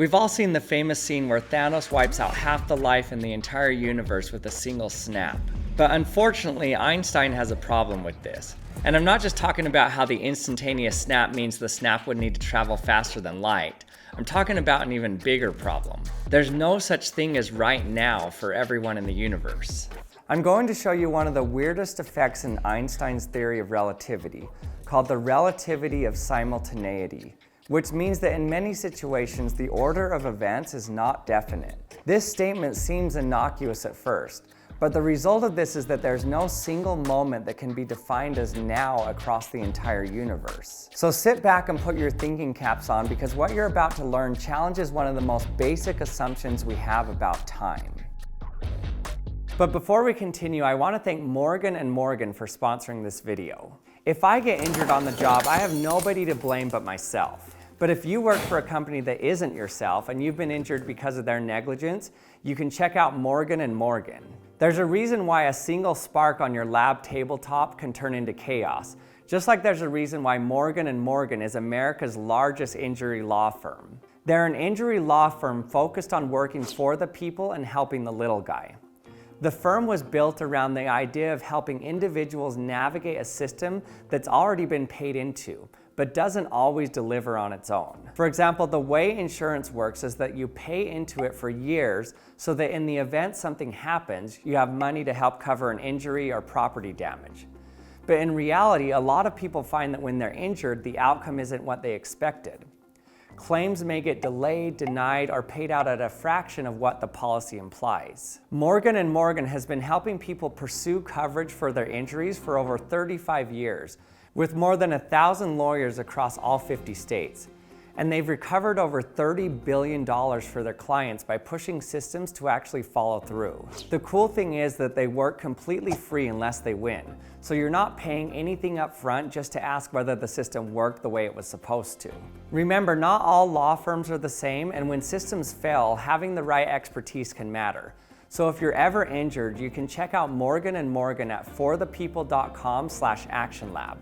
We've all seen the famous scene where Thanos wipes out half the life in the entire universe with a single snap. But unfortunately, Einstein has a problem with this. And I'm not just talking about how the instantaneous snap means the snap would need to travel faster than light. I'm talking about an even bigger problem. There's no such thing as right now for everyone in the universe. I'm going to show you one of the weirdest effects in Einstein's theory of relativity, called the relativity of simultaneity, which means that in many situations the order of events is not definite. This statement seems innocuous at first, but the result of this is that there's no single moment that can be defined as now across the entire universe. So sit back and put your thinking caps on, because what you're about to learn challenges one of the most basic assumptions we have about time. But before we continue, I want to thank Morgan & Morgan for sponsoring this video. If I get injured on the job, I have nobody to blame but myself. But if you work for a company that isn't yourself and you've been injured because of their negligence, you can check out Morgan & Morgan. There's a reason why a single spark on your lab tabletop can turn into chaos, just like there's a reason why Morgan & Morgan is America's largest injury law firm. They're an injury law firm focused on working for the people and helping the little guy. The firm was built around the idea of helping individuals navigate a system that's already been paid into, but doesn't always deliver on its own. For example, the way insurance works is that you pay into it for years so that in the event something happens, you have money to help cover an injury or property damage. But in reality, a lot of people find that when they're injured, the outcome isn't what they expected. Claims may get delayed, denied, or paid out at a fraction of what the policy implies. Morgan & Morgan has been helping people pursue coverage for their injuries for over 35 years, with more than 1,000 lawyers across all 50 states. And they've recovered over $30 billion for their clients by pushing systems to actually follow through. The cool thing is that they work completely free unless they win. So you're not paying anything up front just to ask whether the system worked the way it was supposed to. Remember, not all law firms are the same, and when systems fail, having the right expertise can matter. So if you're ever injured, you can check out Morgan & Morgan at forthepeople.com/actionlab.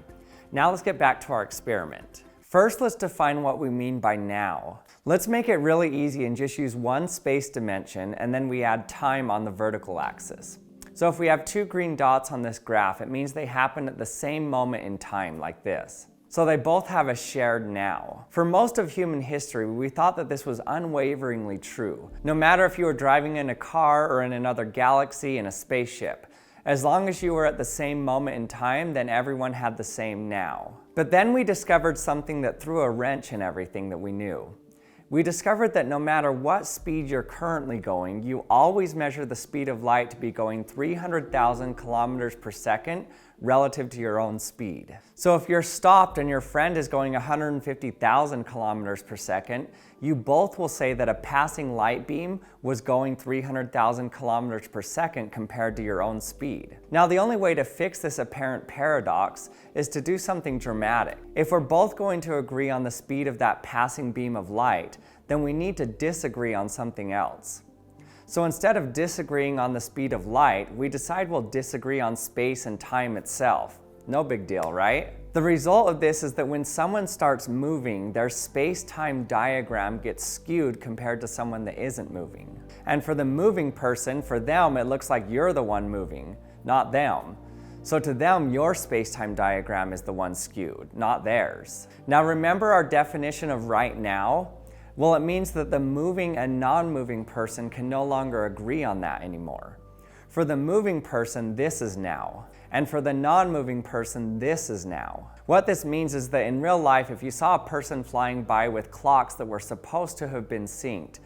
Now let's get back to our experiment. First, let's define what we mean by now. Let's make it really easy and just use one space dimension, and then we add time on the vertical axis. So if we have two green dots on this graph, it means they happen at the same moment in time, like this. So they both have a shared now. For most of human history, we thought that this was unwaveringly true. No matter if you were driving in a car or in another galaxy in a spaceship, as long as you were at the same moment in time, then everyone had the same now. But then we discovered something that threw a wrench in everything that we knew. We discovered that no matter what speed you're currently going, you always measure the speed of light to be going 300,000 kilometers per second relative to your own speed. So if you're stopped and your friend is going 150,000 kilometers per second, you both will say that a passing light beam was going 300,000 kilometers per second compared to your own speed. Now, the only way to fix this apparent paradox is to do something dramatic. If we're both going to agree on the speed of that passing beam of light, then we need to disagree on something else. So instead of disagreeing on the speed of light, we decide we'll disagree on space and time itself. No big deal, right? The result of this is that when someone starts moving, their space-time diagram gets skewed compared to someone that isn't moving. And for the moving person, for them, it looks like you're the one moving, not them. So to them, your space-time diagram is the one skewed, not theirs. Now remember our definition of right now? Well, it means that the moving and non-moving person can no longer agree on that anymore. For the moving person, this is now. And for the non-moving person, this is now. What this means is that in real life, if you saw a person flying by with clocks that were supposed to have been synced,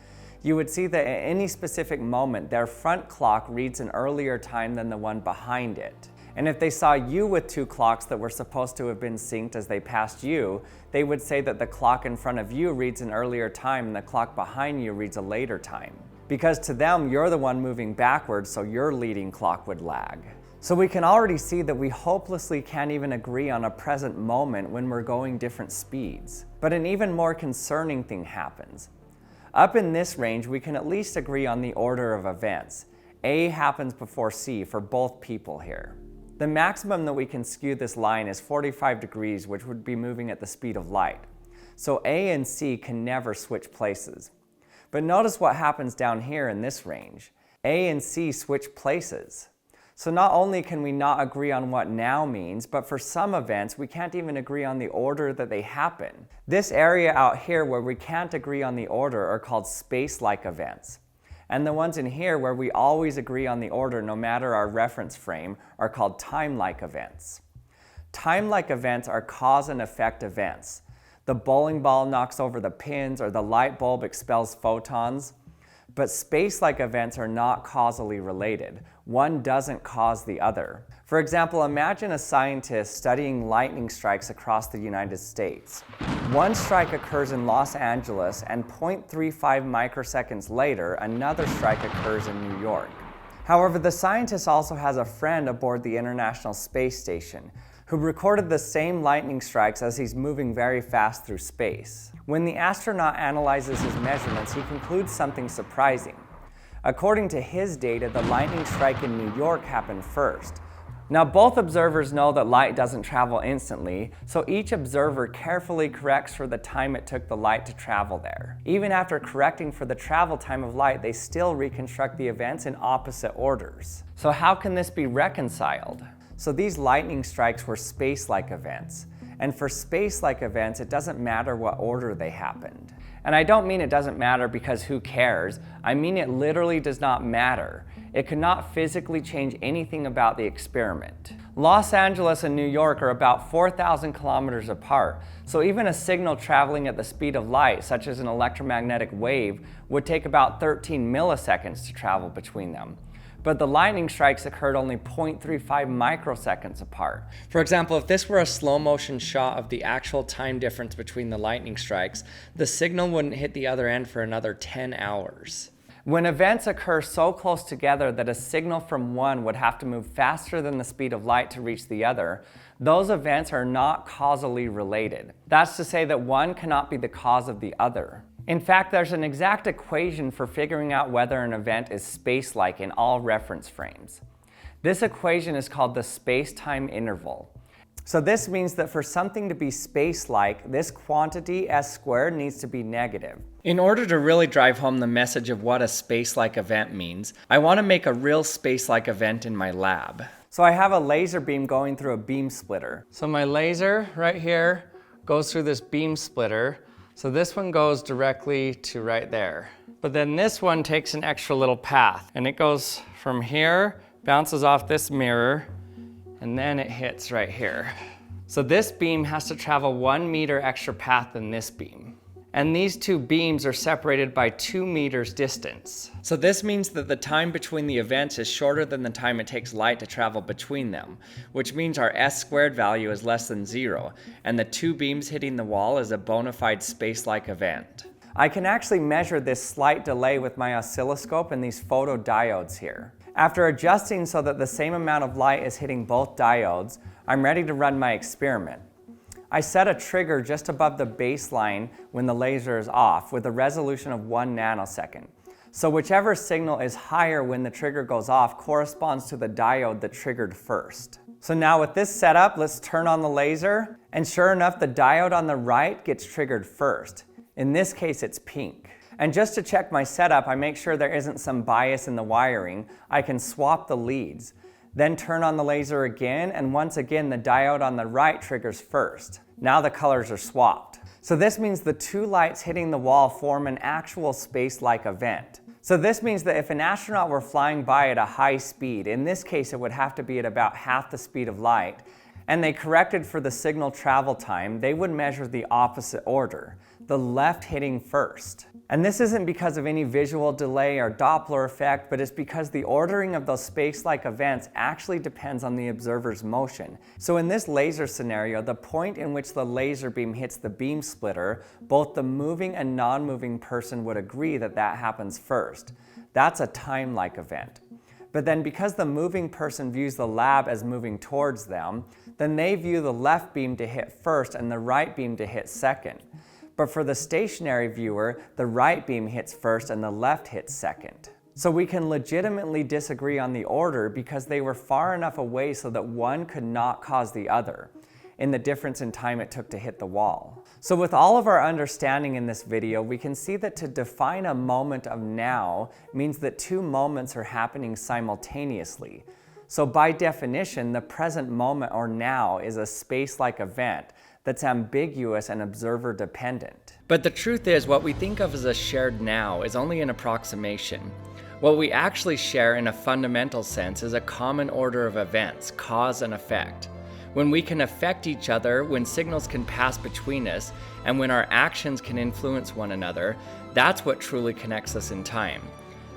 you would see that at any specific moment, their front clock reads an earlier time than the one behind it. And if they saw you with two clocks that were supposed to have been synced as they passed you, they would say that the clock in front of you reads an earlier time and the clock behind you reads a later time. Because to them, you're the one moving backwards, so your leading clock would lag. So we can already see that we hopelessly can't even agree on a present moment when we're going different speeds. But an even more concerning thing happens. Up in this range, we can at least agree on the order of events. A happens before C for both people here. The maximum that we can skew this line is 45 degrees, which would be moving at the speed of light. So A and C can never switch places. But notice what happens down here in this range. A and C switch places. So not only can we not agree on what now means, but for some events, we can't even agree on the order that they happen. This area out here where we can't agree on the order are called space-like events. And the ones in here where we always agree on the order no matter our reference frame are called timelike events. Timelike events are cause and effect events. The bowling ball knocks over the pins or the light bulb expels photons. But space-like events are not causally related. One doesn't cause the other. For example, imagine a scientist studying lightning strikes across the United States. One strike occurs in Los Angeles, and 0.35 microseconds later, another strike occurs in New York. However, the scientist also has a friend aboard the International Space Station who recorded the same lightning strikes as he's moving very fast through space. When the astronaut analyzes his measurements, he concludes something surprising. According to his data, the lightning strike in New York happened first. Now, both observers know that light doesn't travel instantly, so each observer carefully corrects for the time it took the light to travel there. Even after correcting for the travel time of light, they still reconstruct the events in opposite orders. So how can this be reconciled? So these lightning strikes were space-like events. And for space-like events, it doesn't matter what order they happened. And I don't mean it doesn't matter because who cares? I mean it literally does not matter. It could not physically change anything about the experiment. Los Angeles and New York are about 4,000 kilometers apart, so even a signal traveling at the speed of light, such as an electromagnetic wave, would take about 13 milliseconds to travel between them. But the lightning strikes occurred only 0.35 microseconds apart. For example, if this were a slow motion shot of the actual time difference between the lightning strikes, the signal wouldn't hit the other end for another 10 hours. When events occur so close together that a signal from one would have to move faster than the speed of light to reach the other, those events are not causally related. That's to say that one cannot be the cause of the other. In fact, there's an exact equation for figuring out whether an event is space-like in all reference frames. This equation is called the space-time interval. So this means that for something to be space-like, this quantity s squared needs to be negative. In order to really drive home the message of what a space-like event means, I want to make a real space-like event in my lab. So I have a laser beam going through a beam splitter. So my laser right here goes through this beam splitter. So this one goes directly to right there. But then this one takes an extra little path, and it goes from here, bounces off this mirror, and then it hits right here. So this beam has to travel 1 meter extra path than this beam. And these two beams are separated by 2 meters distance. So this means that the time between the events is shorter than the time it takes light to travel between them, which means our s squared value is less than 0, and the two beams hitting the wall is a bona fide space-like event. I can actually measure this slight delay with my oscilloscope and these photodiodes here. After adjusting so that the same amount of light is hitting both diodes, I'm ready to run my experiment. I set a trigger just above the baseline when the laser is off with a resolution of 1 nanosecond. So whichever signal is higher when the trigger goes off corresponds to the diode that triggered first. So now with this setup, let's turn on the laser, and sure enough, the diode on the right gets triggered first. In this case, it's pink. And just to check my setup, I make sure there isn't some bias in the wiring. I can swap the leads. Then turn on the laser again, and once again the diode on the right triggers first. Now the colors are swapped. So this means the two lights hitting the wall form an actual space-like event. So this means that if an astronaut were flying by at a high speed, in this case it would have to be at about half the speed of light, and they corrected for the signal travel time, they would measure the opposite order, the left hitting first. And this isn't because of any visual delay or Doppler effect, but it's because the ordering of those space-like events actually depends on the observer's motion. So in this laser scenario, the point in which the laser beam hits the beam splitter, both the moving and non-moving person would agree that that happens first. That's a time-like event. But then because the moving person views the lab as moving towards them, then they view the left beam to hit first and the right beam to hit second. But for the stationary viewer, the right beam hits first and the left hits second. So we can legitimately disagree on the order because they were far enough away so that one could not cause the other, in the difference in time it took to hit the wall. So with all of our understanding in this video, we can see that to define a moment of now means that two moments are happening simultaneously. So by definition, the present moment or now is a space-like event that's ambiguous and observer dependent. But the truth is, what we think of as a shared now is only an approximation. What we actually share in a fundamental sense is a common order of events, cause and effect. When we can affect each other, when signals can pass between us, and when our actions can influence one another, that's what truly connects us in time.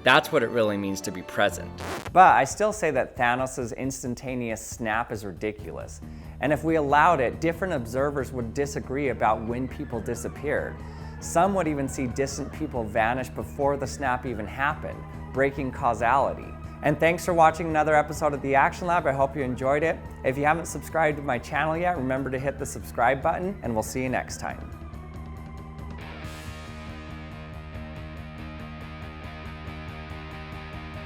That's what it really means to be present. But I still say that Thanos' instantaneous snap is ridiculous. And if we allowed it, different observers would disagree about when people disappeared. Some would even see distant people vanish before the snap even happened, breaking causality. And thanks for watching another episode of the Action Lab. I hope you enjoyed it. If you haven't subscribed to my channel yet, remember to hit the subscribe button, and we'll see you next time.